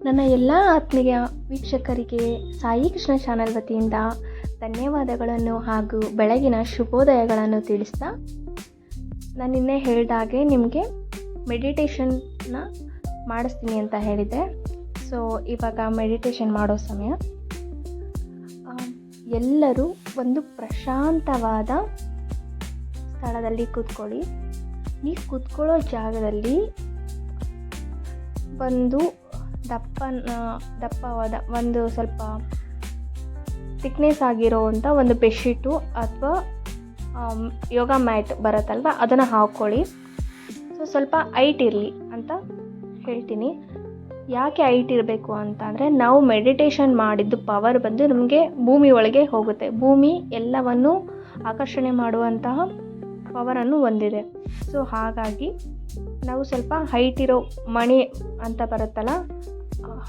ನನ್ನ ಎಲ್ಲ ಆತ್ಮೀಯ ವೀಕ್ಷಕರಿಗೆ ಸಾಯಿ ಕೃಷ್ಣ ಚಾನಲ್ ವತಿಯಿಂದ ಧನ್ಯವಾದಗಳನ್ನು ಹಾಗೂ ಬೆಳಗಿನ ಶುಭೋದಯಗಳನ್ನು ತಿಳಿಸ್ತಾ, ನಾನು ನಿನ್ನೆ ಹೇಳಿದಾಗೆ ನಿಮಗೆ ಮೆಡಿಟೇಷನ್ನ ಮಾಡಿಸ್ತೀನಿ ಅಂತ ಹೇಳಿದೆ. ಸೊ ಇವಾಗ ಮೆಡಿಟೇಷನ್ ಮಾಡೋ ಸಮಯ. ಎಲ್ಲರೂ ಒಂದು ಪ್ರಶಾಂತವಾದ ಸ್ಥಳದಲ್ಲಿ ಕೂತ್ಕೊಳ್ಳಿ. ನೀವು ಕೂತ್ಕೊಳ್ಳೋ ಜಾಗದಲ್ಲಿ ಒಂದು ದಪ್ಪವಾದ ಒಂದು ಸ್ವಲ್ಪ ಥಿಕ್ನೆಸ್ ಆಗಿರೋವಂಥ ಒಂದು ಬೆಡ್ಶೀಟು ಅಥವಾ ಯೋಗ ಮ್ಯಾಟ್ ಬರುತ್ತಲ್ವ, ಅದನ್ನು ಹಾಕ್ಕೊಳ್ಳಿ. ಸೊ ಸ್ವಲ್ಪ ಹೈಟ್ ಇರಲಿ ಅಂತ ಹೇಳ್ತೀನಿ. ಯಾಕೆ ಹೈಟ್ ಇರಬೇಕು ಅಂತ ಅಂದರೆ, ನಾವು ಮೆಡಿಟೇಷನ್ ಮಾಡಿದ್ದು ಪವರ್ ಬಂದು ನಮಗೆ ಭೂಮಿ ಒಳಗೆ ಹೋಗುತ್ತೆ. ಭೂಮಿ ಎಲ್ಲವನ್ನು ಆಕರ್ಷಣೆ ಮಾಡುವಂತಹ ಪವರನ್ನು ಹೊಂದಿದೆ. ಸೊ ಹಾಗಾಗಿ ನಾವು ಸ್ವಲ್ಪ ಹೈಟ್ ಇರೋ ಮಣಿ ಅಂತ ಬರುತ್ತಲ್ಲ,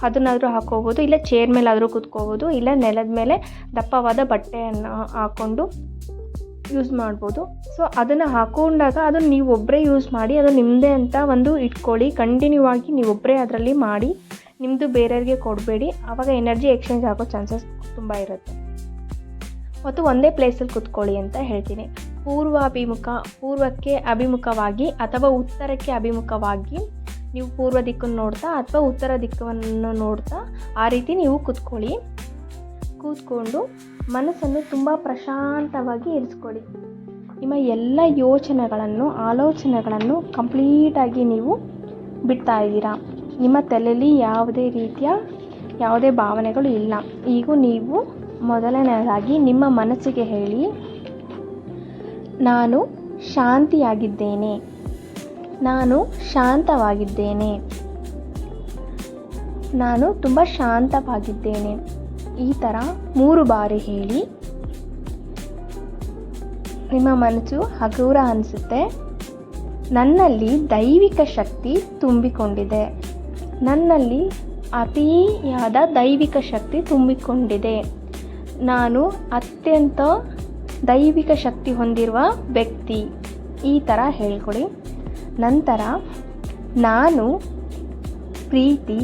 ಅದನ್ನಾದರೂ ಹಾಕ್ಕೋಬೋದು, ಇಲ್ಲ ಚೇರ್ ಮೇಲಾದರೂ ಕೂತ್ಕೋಬೋದು, ಇಲ್ಲ ನೆಲದ ಮೇಲೆ ದಪ್ಪವಾದ ಬಟ್ಟೆಯನ್ನು ಹಾಕ್ಕೊಂಡು ಯೂಸ್ ಮಾಡ್ಬೋದು. ಸೊ ಅದನ್ನು ಹಾಕೊಂಡಾಗ ಅದನ್ನು ನೀವು ಒಬ್ಬರೇ ಯೂಸ್ ಮಾಡಿ, ಅದು ನಿಮ್ಮದೇ ಅಂತ ಒಂದು ಇಟ್ಕೊಳ್ಳಿ. ಕಂಟಿನ್ಯೂ ಆಗಿ ನೀವೊಬ್ಬರೇ ಅದರಲ್ಲಿ ಮಾಡಿ, ನಿಮ್ಮದು ಬೇರೆಯವ್ರಿಗೆ ಕೊಡಬೇಡಿ. ಆವಾಗ ಎನರ್ಜಿ ಎಕ್ಸ್ಚೇಂಜ್ ಆಗೋ ಚಾನ್ಸಸ್ ತುಂಬ ಇರುತ್ತೆ. ಮತ್ತು ಒಂದೇ ಪ್ಲೇಸಲ್ಲಿ ಕೂತ್ಕೊಳ್ಳಿ ಅಂತ ಹೇಳ್ತೀನಿ. ಪೂರ್ವಕ್ಕೆ ಅಭಿಮುಖವಾಗಿ ಅಥವಾ ಉತ್ತರಕ್ಕೆ ಅಭಿಮುಖವಾಗಿ ನೀವು ಪೂರ್ವ ದಿಕ್ಕನ್ನು ನೋಡ್ತಾ ಅಥವಾ ಉತ್ತರ ದಿಕ್ಕನ್ನು ನೋಡ್ತಾ ಆ ರೀತಿ ನೀವು ಕೂತ್ಕೊಂಡು ಮನಸ್ಸನ್ನು ತುಂಬ ಪ್ರಶಾಂತವಾಗಿ ಇರಿಸ್ಕೊಳ್ಳಿ. ನಿಮ್ಮ ಎಲ್ಲ ಯೋಚನೆಗಳನ್ನು, ಆಲೋಚನೆಗಳನ್ನು ಕಂಪ್ಲೀಟಾಗಿ ನೀವು ಬಿಡ್ತಾ ಇದ್ದೀರಾ. ನಿಮ್ಮ ತಲೆಯಲ್ಲಿ ಯಾವುದೇ ಭಾವನೆಗಳು ಇಲ್ಲ. ಈಗ ನೀವು ಮೊದಲನೇದಾಗಿ ನಿಮ್ಮ ಮನಸ್ಸಿಗೆ ಹೇಳಿ, ನಾನು ಶಾಂತಿಯಾಗಿದ್ದೇನೆ, ನಾನು ಶಾಂತವಾಗಿದ್ದೇನೆ, ನಾನು ತುಂಬ ಶಾಂತವಾಗಿದ್ದೇನೆ. ಈ ಥರ 3 ಬಾರಿ ಹೇಳಿ. ನಿಮ್ಮ ಮನಸ್ಸು ಹಗುರ ಅನಿಸುತ್ತೆ. ನನ್ನಲ್ಲಿ ದೈವಿಕ ಶಕ್ತಿ ತುಂಬಿಕೊಂಡಿದೆ, ನನ್ನಲ್ಲಿ ಅತಿಯಾದ ದೈವಿಕ ಶಕ್ತಿ ತುಂಬಿಕೊಂಡಿದೆ, ನಾನು ಅತ್ಯಂತ ದೈವಿಕ ಶಕ್ತಿ ಹೊಂದಿರುವ ವ್ಯಕ್ತಿ. ಈ ಥರ ಹೇಳ್ಕೊಳ್ಳಿ. ನಂತರ ನಾನು ಪ್ರೀತಿ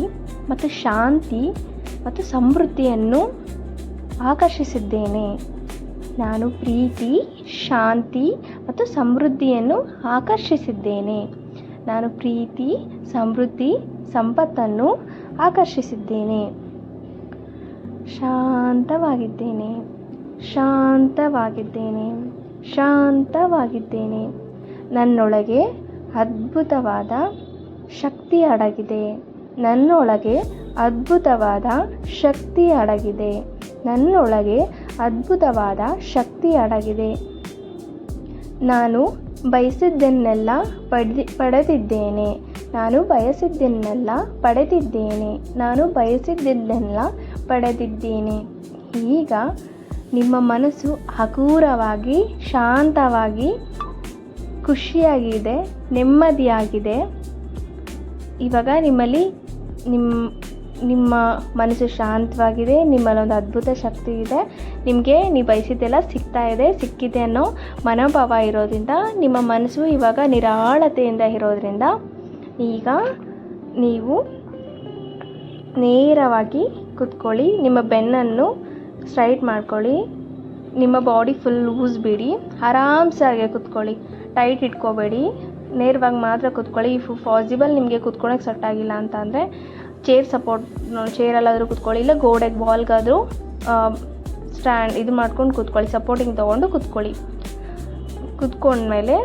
ಮತ್ತು ಶಾಂತಿ ಮತ್ತು ಸಮೃದ್ಧಿಯನ್ನು ಆಕರ್ಷಿಸಿದ್ದೇನೆ, ನಾನು ಪ್ರೀತಿ, ಶಾಂತಿ ಮತ್ತು ಸಮೃದ್ಧಿಯನ್ನು ಆಕರ್ಷಿಸಿದ್ದೇನೆ, ನಾನು ಪ್ರೀತಿ, ಸಮೃದ್ಧಿ, ಸಂಪತ್ತನ್ನು ಆಕರ್ಷಿಸಿದ್ದೇನೆ, ಶಾಂತವಾಗಿದ್ದೇನೆ, ಶಾಂತವಾಗಿದ್ದೇನೆ, ಶಾಂತವಾಗಿದ್ದೇನೆ. ನನ್ನೊಳಗೆ ಅದ್ಭುತವಾದ ಶಕ್ತಿ ಅಡಗಿದೆ, ನನ್ನೊಳಗೆ ಅದ್ಭುತವಾದ ಶಕ್ತಿ ಅಡಗಿದೆ, ನನ್ನೊಳಗೆ ಅದ್ಭುತವಾದ ಶಕ್ತಿ ಅಡಗಿದೆ. ನಾನು ಬಯಸಿದ್ದನ್ನೆಲ್ಲ ಪಡೆದಿದ್ದೇನೆ, ನಾನು ಬಯಸಿದ್ದನ್ನೆಲ್ಲ ಪಡೆದಿದ್ದೇನೆ, ನಾನು ಬಯಸಿದ್ದನ್ನೆಲ್ಲ ಪಡೆದಿದ್ದೇನೆ. ಈಗ ನಿಮ್ಮ ಮನಸ್ಸು ಹಗುರವಾಗಿ, ಶಾಂತವಾಗಿ, ಖುಷಿಯಾಗಿದೆ, ನೆಮ್ಮದಿಯಾಗಿದೆ. ಇವಾಗ ನಿಮ್ಮ ಮನಸ್ಸು ಶಾಂತವಾಗಿದೆ, ನಿಮ್ಮಲ್ಲಿ ಒಂದು ಅದ್ಭುತ ಶಕ್ತಿ ಇದೆ, ನಿಮಗೆ ನೀವು ಬಯಸಿದ್ದೆಲ್ಲ ಸಿಕ್ಕಿದೆ ಅನ್ನೋ ಮನೋಭಾವ ಇರೋದ್ರಿಂದ, ನಿಮ್ಮ ಮನಸ್ಸು ಇವಾಗ ನಿರಾಳತೆಯಿಂದ ಇರೋದ್ರಿಂದ, ಈಗ ನೀವು ನೇರವಾಗಿ ಕೂತ್ಕೊಳ್ಳಿ. ನಿಮ್ಮ ಬೆನ್ನನ್ನು ಸ್ಟ್ರೈಟ್ ಮಾಡ್ಕೊಳ್ಳಿ. ನಿಮ್ಮ ಬಾಡಿ ಫುಲ್ ಲೂಸ್ ಬಿಡಿ. ಆರಾಮ್ಸಾಗೆ ಕೂತ್ಕೊಳ್ಳಿ, ಟೈಟ್ ಇಟ್ಕೋಬೇಡಿ. ನೇರವಾಗಿ ಮಾತ್ರ ಕೂತ್ಕೊಳ್ಳಿ. ಇಫ್ ಪಾಸಿಬಲ್ ನಿಮಗೆ ಕೂತ್ಕೊಳ್ಳೋಕೆ ಸೆಟ್ ಆಗಿಲ್ಲ ಅಂತ ಅಂದರೆ ಚೇರಲ್ಲಾದರೂ ಕೂತ್ಕೊಳ್ಳಿ, ಇಲ್ಲ ಗೋಡೆಗೆ ವಾಲ್ಗಾದರೂ ಇದು ಮಾಡ್ಕೊಂಡು ಕೂತ್ಕೊಳ್ಳಿ, ಸಪೋರ್ಟಿಂಗ್ ತೊಗೊಂಡು ಕೂತ್ಕೊಳ್ಳಿ. ಕೂತ್ಕೊಂಡ್ಮೇಲೆ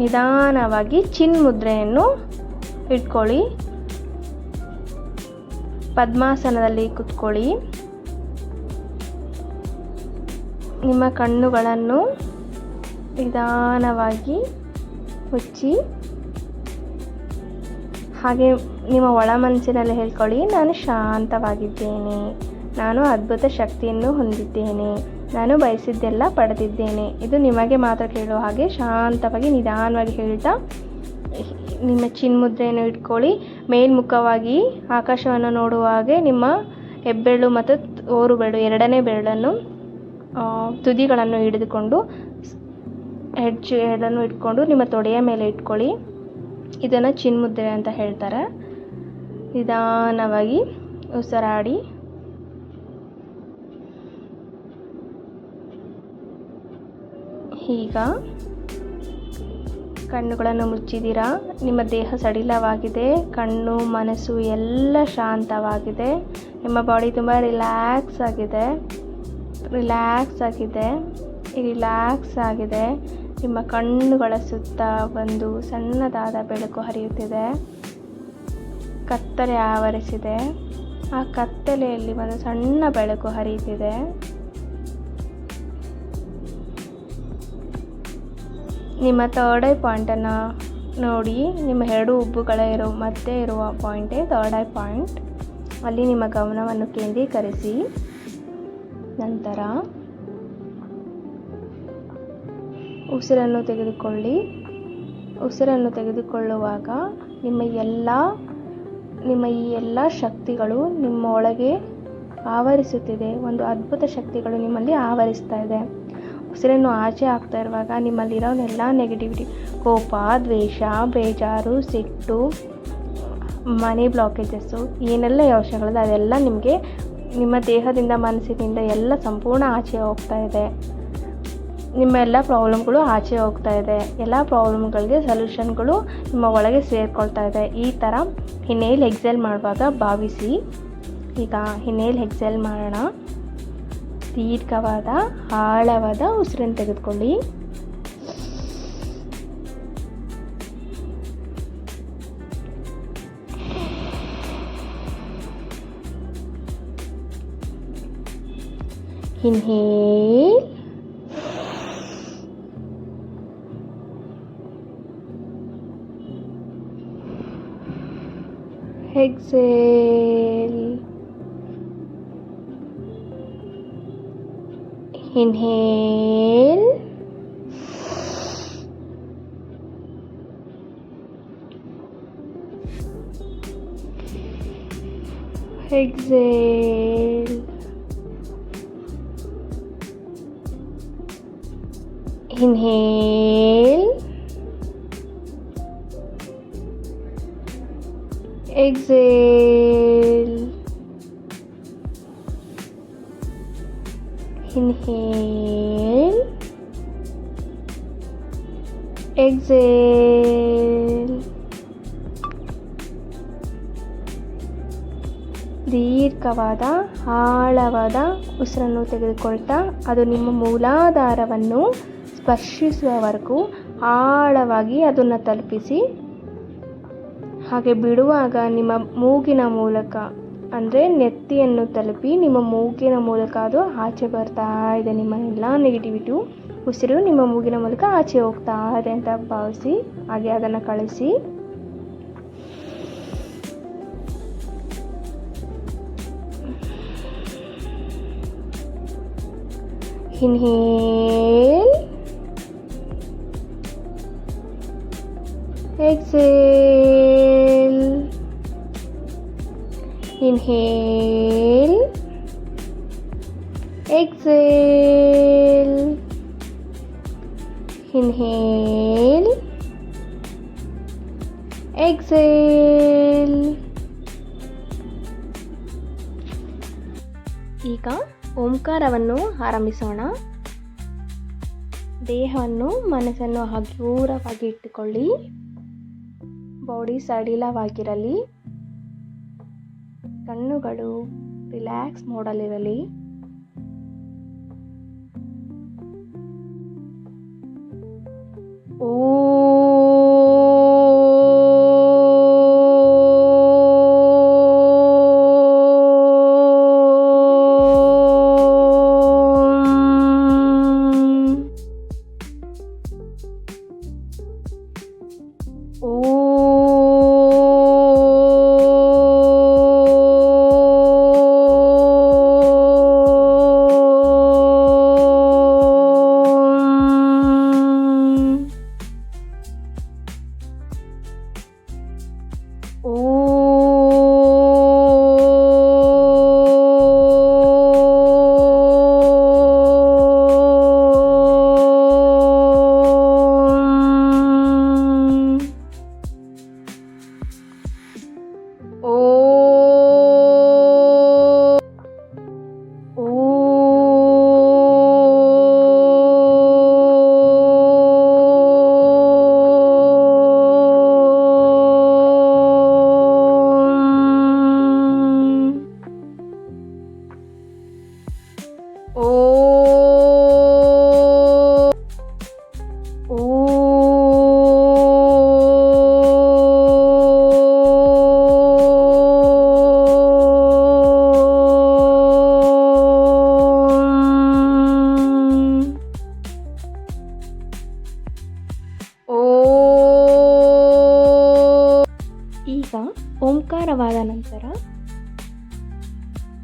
ನಿಧಾನವಾಗಿ ಚಿನ್ ಮುದ್ರೆಯನ್ನು ಇಟ್ಕೊಳ್ಳಿ. ಪದ್ಮಾಸನದಲ್ಲಿ ಕೂತ್ಕೊಳ್ಳಿ. ನಿಮ್ಮ ಕಣ್ಣುಗಳನ್ನು ನಿಧಾನವಾಗಿ ಮುಚ್ಚಿ, ಹಾಗೆ ನಿಮ್ಮ ಒಳ ಮನಸ್ಸಿನಲ್ಲಿ ಹೇಳ್ಕೊಳ್ಳಿ, ನಾನು ಶಾಂತವಾಗಿದ್ದೇನೆ, ನಾನು ಅದ್ಭುತ ಶಕ್ತಿಯನ್ನು ಹೊಂದಿದ್ದೇನೆ, ನಾನು ಬಯಸಿದ್ದೆಲ್ಲ ಪಡೆದಿದ್ದೇನೆ. ಇದು ನಿಮಗೆ ಮಾತ್ರ ಕೇಳೋ ಹಾಗೆ ಶಾಂತವಾಗಿ ನಿಧಾನವಾಗಿ ಹೇಳ್ತಾ ನಿಮ್ಮ ಚಿನ್ಮುದ್ರೆಯನ್ನು ಇಟ್ಕೊಳ್ಳಿ. ಮೇಲ್ಮುಖವಾಗಿ ಆಕಾಶವನ್ನು ನೋಡುವ ಹಾಗೆ ನಿಮ್ಮ ಹೆಬ್ಬೆರಳು ಮತ್ತು ಓರು ಬೆರಳು, ಎರಡನೇ ಬೆರಳನ್ನು ತುದಿಗಳನ್ನು ಹಿಡಿದುಕೊಂಡು ಹೆಜ್ಜೆಗಳನ್ನು ಇಟ್ಕೊಂಡು ನಿಮ್ಮ ತೊಡೆಯ ಮೇಲೆ ಇಟ್ಕೊಳ್ಳಿ. ಇದನ್ನು ಚಿನ್ಮುದ್ರೆ ಅಂತ ಹೇಳ್ತಾರೆ. ನಿಧಾನವಾಗಿ ಉಸಿರಾಡಿ. ಈಗ ಕಣ್ಣುಗಳನ್ನು ಮುಚ್ಚಿದ್ದೀರಾ. ನಿಮ್ಮ ದೇಹ ಸಡಿಲವಾಗಿದೆ, ಕಣ್ಣು ಮನಸ್ಸು ಎಲ್ಲ ಶಾಂತವಾಗಿದೆ. ನಿಮ್ಮ ಬಾಡಿ ತುಂಬ ರಿಲ್ಯಾಕ್ಸ್ ಆಗಿದೆ. ನಿಮ್ಮ ಕಣ್ಣುಗಳ ಸುತ್ತ ಒಂದು ಸಣ್ಣದಾದ ಬೆಳಕು ಹರಿಯುತ್ತಿದೆ. ಕತ್ತಲೆ ಆವರಿಸಿದೆ. ಆ ಕತ್ತಲೆಯಲ್ಲಿ ಒಂದು ಸಣ್ಣ ಬೆಳಕು ಹರಿಯುತ್ತಿದೆ. ನಿಮ್ಮ ಥರ್ಡ್ ಐ ಪಾಯಿಂಟನ್ನು ನೋಡಿ. ನಿಮ್ಮ 2 ಹುಬ್ಬುಗಳ ಮಧ್ಯೆ ಇರುವ ಪಾಯಿಂಟೇ ಥರ್ಡ್ ಐ ಪಾಯಿಂಟ್. ಅಲ್ಲಿ ನಿಮ್ಮ ಗಮನವನ್ನು ಕೇಂದ್ರೀಕರಿಸಿ. ನಂತರ ಉಸಿರನ್ನು ತೆಗೆದುಕೊಳ್ಳಿ. ಉಸಿರನ್ನು ತೆಗೆದುಕೊಳ್ಳುವಾಗ ನಿಮ್ಮ ಈ ಎಲ್ಲ ಶಕ್ತಿಗಳು ನಿಮ್ಮ ಒಳಗೆ ಆವರಿಸುತ್ತಿದೆ. ಒಂದು ಅದ್ಭುತ ಶಕ್ತಿಗಳು ನಿಮ್ಮಲ್ಲಿ ಆವರಿಸ್ತಾ ಇದೆ. ಉಸಿರನ್ನು ಆಚೆ ಹಾಕ್ತಾ ಇರುವಾಗ ನಿಮ್ಮಲ್ಲಿರೋ ಎಲ್ಲ ನೆಗೆಟಿವಿಟಿ, ಕೋಪ, ದ್ವೇಷ, ಬೇಜಾರು, ಸಿಟ್ಟು, ಮನಿ ಬ್ಲಾಕೇಜಸ್ಸು, ಏನೆಲ್ಲ ಯೋಚನೆಗಳಿದೆ ಅದೆಲ್ಲ ನಿಮಗೆ ನಿಮ್ಮ ದೇಹದಿಂದ ಮನಸ್ಸಿನಿಂದ ಎಲ್ಲ ಸಂಪೂರ್ಣ ಆಚೆ ಹೋಗ್ತಾ ಇದೆ. ನಿಮ್ಮ ಎಲ್ಲ ಪ್ರಾಬ್ಲಮ್ಗಳು ಆಚೆ ಹೋಗ್ತಾ ಇದೆ. ಎಲ್ಲ ಪ್ರಾಬ್ಲಮ್ಗಳಿಗೆ ಸೊಲ್ಯೂಷನ್ಗಳು ನಿಮ್ಮ ಒಳಗೆ ಸೇರಿಕೊಳ್ತಾ ಇದೆ. ಈ ಥರ ಇನ್ಹೇಲ್ ಎಕ್ಸೇಲ್ ಮಾಡುವಾಗ ಭಾವಿಸಿ. ಈಗ ಇನ್ಹೇಲ್ ಎಕ್ಸೇಲ್ ಮಾಡೋಣ. ದೀರ್ಘವಾದ ಆಳವಾದ ಉಸಿರನ್ನು ತೆಗೆದುಕೊಳ್ಳಿ. Inhale, exhale. Inhale, exhale. Inhale, exhale. Inhale, exhale. ದೀರ್ಘವಾದ ಆಳವಾದ ಉಸಿರನ್ನು ತೆಗೆದುಕೊಳ್ತಾ ಅದು ನಿಮ್ಮ ಮೂಲಾಧಾರವನ್ನು ಸ್ಪರ್ಶಿಸುವವರೆಗೂ ಆಳವಾಗಿ ಅದನ್ನು ತಲುಪಿಸಿ. ಹಾಗೆ ಬಿಡುವಾಗ ನಿಮ್ಮ ಮೂಗಿನ ಮೂಲಕ ಅಂದರೆ ನೆತ್ತಿಯನ್ನು ತಲುಪಿ ನಿಮ್ಮ ಮೂಗಿನ ಮೂಲಕ ಅದು ಆಚೆ ಬರ್ತಾ ಇದೆ. ನಿಮ್ಮ ಎಲ್ಲ ನೆಗೆಟಿವಿಟಿ ಉಸಿರು ನಿಮ್ಮ ಮೂಗಿನ ಮೂಲಕ ಆಚೆ ಹೋಗ್ತಾ ಇದೆ ಅಂತ ಭಾವಿಸಿ. ಹಾಗೆ ಅದನ್ನು ಕಳಿಸಿ. Inhale, exhale. Inhale, exhale. Inhale, exhale. ಈಗ ಓಂಕಾರವನ್ನು ಆರಂಭಿಸೋಣ. ದೇಹವನ್ನು ಮನಸ್ಸನ್ನು ಹಗುರವಾಗಿ ಇಟ್ಟುಕೊಳ್ಳಿ. ಬಾಡಿ ಸಡಿಲವಾಗಿರಲಿ. ಕಣ್ಣುಗಳು ರಿಲ್ಯಾಕ್ಸ್ ಮೋಡಲ್ಲಿರಲಿ.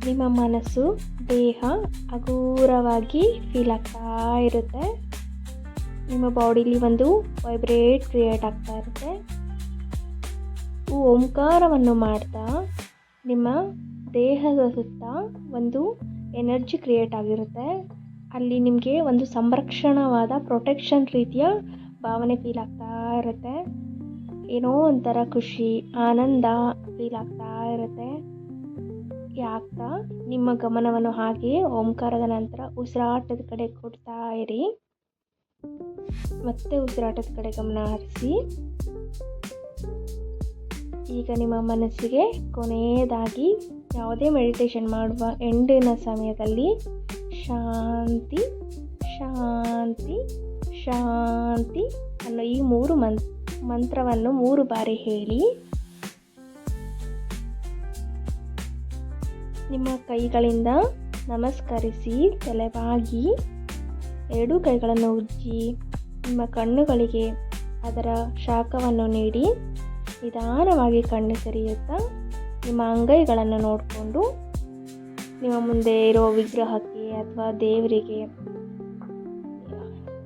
ನಿಮ್ಮ ಮನಸ್ಸು ದೇಹ ಹಗುರವಾಗಿ ಫೀಲ್ ಆಗ್ತಾ ಇರುತ್ತೆ. ನಿಮ್ಮ ಬಾಡಿಲಿ ಒಂದು ವೈಬ್ರೇಟ್ ಕ್ರಿಯೇಟ್ ಆಗ್ತಾ ಇರುತ್ತೆ. ಓಂಕಾರವನ್ನು ಮಾಡ್ತಾ ನಿಮ್ಮ ದೇಹದ ಸುತ್ತ ಒಂದು ಎನರ್ಜಿ ಕ್ರಿಯೇಟ್ ಆಗಿರುತ್ತೆ. ಅಲ್ಲಿ ನಿಮಗೆ ಒಂದು ಸಂರಕ್ಷಣವಾದ ಪ್ರೊಟೆಕ್ಷನ್ ರೀತಿಯ ಭಾವನೆ ಫೀಲ್ ಆಗ್ತಾ ಇರುತ್ತೆ. ಏನೋ ಒಂಥರ ಖುಷಿ, ಆನಂದ ಫೀಲ್ ಆಗ್ತಾ ಇರುತ್ತೆ. ಆಗ್ತಾ ನಿಮ್ಮ ಗಮನವನ್ನು ಹಾಗೆ ಓಂಕಾರದ ನಂತರ ಉಸಿರಾಟದ ಕಡೆ ಕೊಡ್ತಾ ಇರಿ. ಮತ್ತೆ ಉಸಿರಾಟದ ಕಡೆ ಗಮನ ಹರಿಸಿ. ಈಗ ನಿಮ್ಮ ಮನಸ್ಸಿಗೆ ಕೊನೆಯದಾಗಿ ಯಾವುದೇ ಮೆಡಿಟೇಷನ್ ಮಾಡುವ ಎಂಡಿನ ಸಮಯದಲ್ಲಿ ಶಾಂತಿ ಶಾಂತಿ ಶಾಂತಿ ಅನ್ನೋ ಈ 3 ಮಂತ್ರವನ್ನು 3 ಬಾರಿ ಹೇಳಿ. ನಿಮ್ಮ ಕೈಗಳಿಂದ ನಮಸ್ಕರಿಸಿ ತಲೆಬಾಗಿ 2 ಕೈಗಳನ್ನು ಉಜ್ಜಿ ನಿಮ್ಮ ಕಣ್ಣುಗಳಿಗೆ ಅದರ ಶಾಖವನ್ನು ನೀಡಿ ನಿಧಾನವಾಗಿ ಕಣ್ಣು ತೆರೆಯುತ್ತಾ ನಿಮ್ಮ ಅಂಗೈಗಳನ್ನು ನೋಡಿಕೊಂಡು ನಿಮ್ಮ ಮುಂದೆ ಇರೋ ವಿಗ್ರಹಕ್ಕೆ ಅಥವಾ ದೇವರಿಗೆ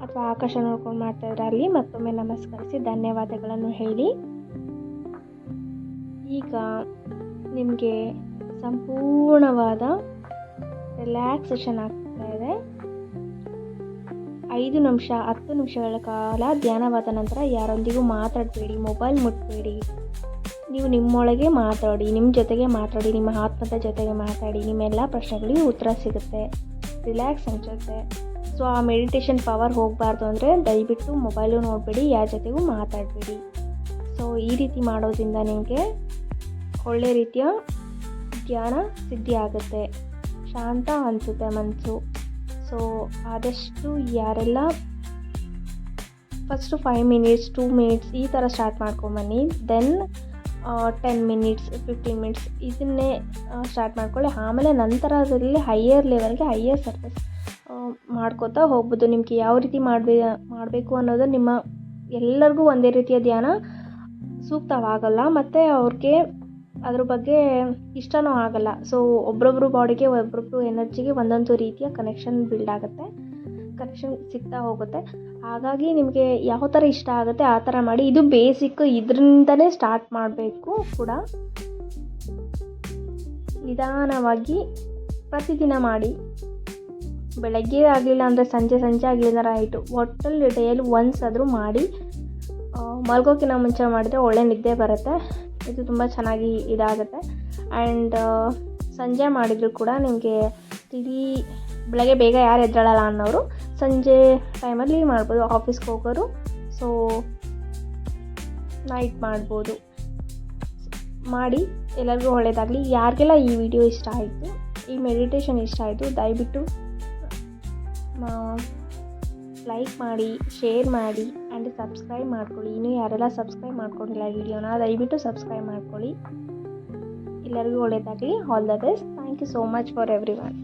ಅಥವಾ ಆಕಾಶ ನೋಡ್ಕೊಂಡು ಮಾಡ್ತಾ ಇದ್ರೆ ಅಲ್ಲಿ ಮತ್ತೊಮ್ಮೆ ನಮಸ್ಕರಿಸಿ ಧನ್ಯವಾದಗಳನ್ನು ಹೇಳಿ. ಈಗ ನಿಮಗೆ ಸಂಪೂರ್ಣವಾದ ರಿಲ್ಯಾಕ್ಸೇಷನ್ ಆಗ್ತಾ ಇದೆ. 5 ನಿಮಿಷ 10 ನಿಮಿಷಗಳ ಕಾಲ ಧ್ಯಾನವಾದ ನಂತರ ಯಾರೊಂದಿಗೂ ಮಾತಾಡಬೇಡಿ, ಮೊಬೈಲ್ ಮುಟ್ಟಬೇಡಿ. ನೀವು ನಿಮ್ಮೊಳಗೆ ಮಾತಾಡಿ, ನಿಮ್ಮ ಜೊತೆಗೆ ಮಾತಾಡಿ, ನಿಮ್ಮ ಆತ್ಮದ ಜೊತೆಗೆ ಮಾತಾಡಿ. ನಿಮ್ಮೆಲ್ಲ ಪ್ರಶ್ನೆಗಳಿಗೆ ಉತ್ತರ ಸಿಗುತ್ತೆ, ರಿಲ್ಯಾಕ್ಸ್ ಅನಿಸುತ್ತೆ. ಸೊ ಆ ಮೆಡಿಟೇಷನ್ ಪವರ್ ಹೋಗಬಾರ್ದು ಅಂದರೆ ದಯವಿಟ್ಟು ಮೊಬೈಲು ನೋಡಬೇಡಿ, ಯಾರ ಜೊತೆಗೂ ಮಾತಾಡಬೇಡಿ. ಸೊ ಈ ರೀತಿ ಮಾಡೋದ್ರಿಂದ ನಿಮಗೆ ಒಳ್ಳೆ ರೀತಿಯ ಧ್ಯಾನ ಸಿದ್ಧಿ ಆಗುತ್ತೆ, ಶಾಂತ ಅನಿಸುತ್ತೆ ಮನಸ್ಸು. ಸೊ ಆದಷ್ಟು ಯಾರೆಲ್ಲ ಫಸ್ಟು 5 ಮಿನಿಟ್ಸ್ 2 ಮಿನಿಟ್ಸ್ ಈ ಥರ ಸ್ಟಾರ್ಟ್ ಮಾಡ್ಕೊಂಬನ್ನಿ. ದೆನ್ 10 ಮಿನಿಟ್ಸ್ 15 ಮಿನಿಟ್ಸ್ ಇದನ್ನೇ ಸ್ಟಾರ್ಟ್ ಮಾಡ್ಕೊಳ್ಳಿ. ಆಮೇಲೆ ನಂತರದಲ್ಲಿ ಹೈಯರ್ ಲೆವೆಲ್ಗೆ ಹೈಯರ್ ಸರ್ಫೇಸ್ ಮಾಡ್ಕೋತಾ ಹೋಗ್ಬೋದು. ನಿಮಗೆ ಯಾವ ರೀತಿ ಮಾಡಬೇಕು ಅನ್ನೋದು ನಿಮ್ಮ ಎಲ್ಲರಿಗೂ ಒಂದೇ ರೀತಿಯ ಧ್ಯಾನ ಸೂಕ್ತವಾಗಲ್ಲ, ಮತ್ತು ಅವ್ರಿಗೆ ಅದ್ರ ಬಗ್ಗೆ ಇಷ್ಟನೂ ಆಗಲ್ಲ. ಸೊ ಒಬ್ರೊಬ್ರು ಬಾಡಿಗೆ ಒಬ್ರೊಬ್ರು ಎನರ್ಜಿಗೆ ಒಂದೊಂದು ರೀತಿಯ ಕನೆಕ್ಷನ್ ಬಿಲ್ಡ್ ಆಗುತ್ತೆ, ಕನೆಕ್ಷನ್ ಸಿಗ್ತಾ ಹೋಗುತ್ತೆ. ಹಾಗಾಗಿ ನಿಮಗೆ ಯಾವ ಥರ ಇಷ್ಟ ಆಗುತ್ತೆ ಆ ಥರ ಮಾಡಿ. ಇದು ಬೇಸಿಕ್, ಇದರಿಂದಲೇ ಸ್ಟಾರ್ಟ್ ಮಾಡಬೇಕು ಕೂಡ. ನಿಧಾನವಾಗಿ ಪ್ರತಿದಿನ ಮಾಡಿ. ಬೆಳಗ್ಗೆ ಆಗಲಿಲ್ಲ ಅಂದರೆ ಸಂಜೆ ಆಗಲಿಲ್ಲ ರೈಟು, ಒಟ್ಟಲ್ಲಿ ಡೇಲಿ ಒನ್ಸ್ ಆದರೂ ಮಾಡಿ. ಮಲ್ಗೋಕ್ಕಿಂತ ಮುಂಚೆ ಮಾಡಿದರೆ ಒಳ್ಳೆ ನಿದ್ದೆ ಬರುತ್ತೆ. ಇದು ತುಂಬ ಚೆನ್ನಾಗಿ ಇದಾಗುತ್ತೆ. ಆ್ಯಂಡ್ ಸಂಜೆ ಮಾಡಿದರೂ ಕೂಡ ನಿಮಗೆ ಬೆಳಗ್ಗೆ ಬೇಗ ಯಾರು ಎದ್ದೇಳಲ್ಲ ಅನ್ನೋರು ಸಂಜೆ ಟೈಮಲ್ಲಿ ಮಾಡ್ಬೋದು. ಆಫೀಸ್ಗೆ ಹೋಗೋರು ಸೊ ನೈಟ್ ಮಾಡ್ಬೋದು. ಮಾಡಿ ಎಲ್ಲರಿಗೂ ಒಳ್ಳೆಯದಾಗಲಿ. ಯಾರಿಗೆಲ್ಲ ಈ ವಿಡಿಯೋ ಇಷ್ಟ ಆಯಿತು, ಈ ಮೆಡಿಟೇಷನ್ ಇಷ್ಟ ಆಯಿತು, ದಯವಿಟ್ಟು ಲೈಕ್ ಮಾಡಿ, ಶೇರ್ ಮಾಡಿ ಆ್ಯಂಡ್ ಸಬ್ಸ್ಕ್ರೈಬ್ ಮಾಡ್ಕೊಳ್ಳಿ. ಇನ್ನೂ ಯಾರೆಲ್ಲ ಸಬ್ಸ್ಕ್ರೈಬ್ ಮಾಡ್ಕೊಂಡಿಲ್ಲ ಈ ವಿಡಿಯೋನ ದಯವಿಟ್ಟು ಸಬ್ಸ್ಕ್ರೈಬ್ ಮಾಡ್ಕೊಳ್ಳಿ. ಎಲ್ಲರಿಗೂ ಒಳ್ಳೆಯದಾಗಲಿ. All the best. Thank you so much for every one.